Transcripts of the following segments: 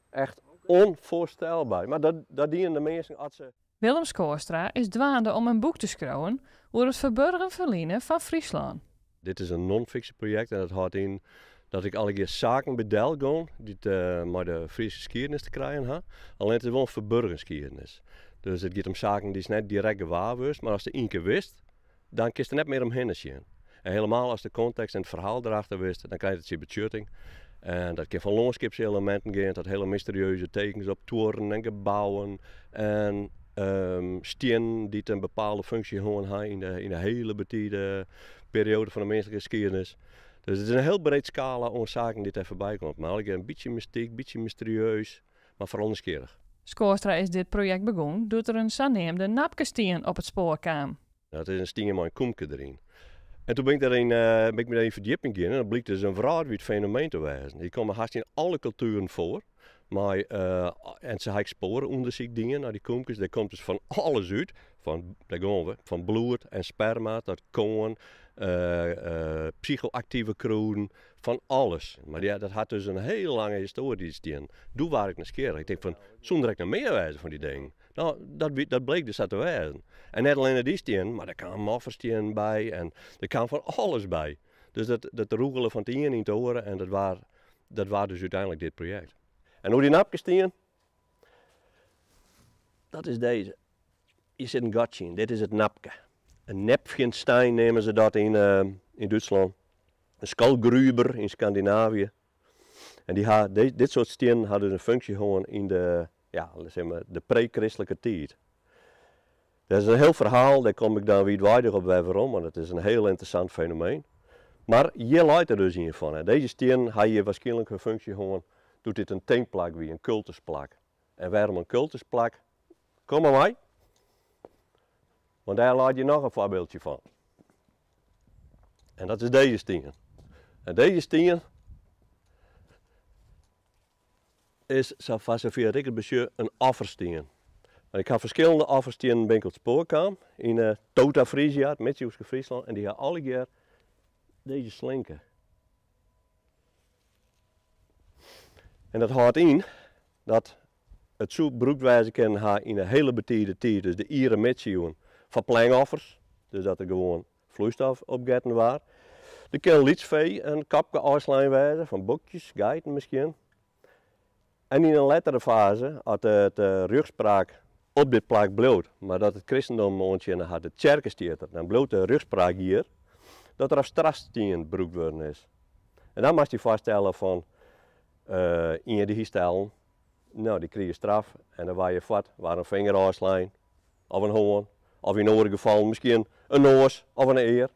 Echt onvoorstelbaar. Maar dat dienen de mensen als ze... Willem Scorestra is dwaande om een boek te schrijven over het verborgen verliezen van Friesland. Dit is een non-fictie project en dat houdt in dat ik alle keer zaken bedel ga die met de Friese geschiedenis te krijgen ha. Alleen het is wel een verborgen geschiedenis. Dus het gaat om zaken die is net direct gewaarwist, maar als je één keer wist, dan kun je er net meer omheen zien. En helemaal als de context en het verhaal erachter wist, dan krijg je het zien betjutting. En dat kan van landschapselementen gaan tot hele mysterieuze tekens op toren en gebouwen en stenen die een bepaalde functie hebben in de hele betiede periode van de menselijke geschiedenis. Dus het is een heel breed scala aan zaken die er voorbij komt. Maar een beetje mystiek, een beetje mysterieus, maar vooral nieuwsgierig. Scorestra is dit project begonnen doordat er een zogenaamde napkestien op het spoor kwam. Dat is een stien met een koemke erin. En toen ben ik me daarin verdieping in en dan bleek dus een verhaal wie het fenomeen te wijzen. Die komen haast in alle culturen voor. Maar, en ze hebben sporenonderzoek dingen naar die koemkes. Daar komt dus van alles uit. Daar gaan we, van bloed en sperma tot koorn, psychoactieve kruiden, van alles. Maar ja, dat had dus een hele lange historie. Toen was ik nieuwsgierig. Ik denk van, zonder ik naar meer wijzen van die dingen. Nou, dat bleek dus dat te wijzen. En net alleen die steen, maar er kwam moffersteen bij en er kwam van alles bij. Dus dat roegelen van het een in te horen en dat was dus uiteindelijk dit project. En hoe die napjes steen, dat is deze. Hier zit een gatje in, dit is het napje. Een Nepfjenstein nemen ze dat in Duitsland. Een skalgruber in Scandinavië. En dit soort stenen hadden een functie gewoon in de pre-christelijke tijd. Dat is een heel verhaal, daar kom ik dan wijdwijdig op bij waarom, want het is een heel interessant fenomeen. Maar hier leidt er dus in van. Hè. Deze steen had je waarschijnlijk een functie gewoon, doet dit een teenplak wie, een cultusplak. En waarom een cultusplak? Kom maar mee. Want daar laat je nog een voorbeeldje van. En dat is deze steen. En deze steen is, van zover ik het bestuur, een offersteen. Ik heb verschillende offerstenen ben ik op het spoor kwam. In Tota Frisia, het Midtjooske Friesland. En die hebben alle keer deze slinken. En dat houdt in dat het zo gebruikt kan in een hele betiede tijd. Dus de Ieren Midtjoen van plangoffers. Dus dat er gewoon vloeistof opgetten was. Er kan lietsvee een kapje uitslijn wijzen van bokjes, geiten misschien. En in een latere fase had het rugspraak op dit plak bloot, maar dat het christendom ontjennen had het kerkenstieter, dan bloot de rugspraak hier, dat er op strafstien gebruikt worden is. En dan moest je vaststellen van, in die stellen, nou die kreeg je straf en dan waar je vat, waar een vingeruitslijn, of een hoorn, of in andere gevallen misschien een noos of een eer.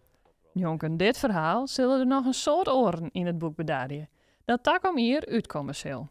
Jonken, dit verhaal zullen er nog een soort oren in het boek beduiden, dat tak om hier uitkomen zal.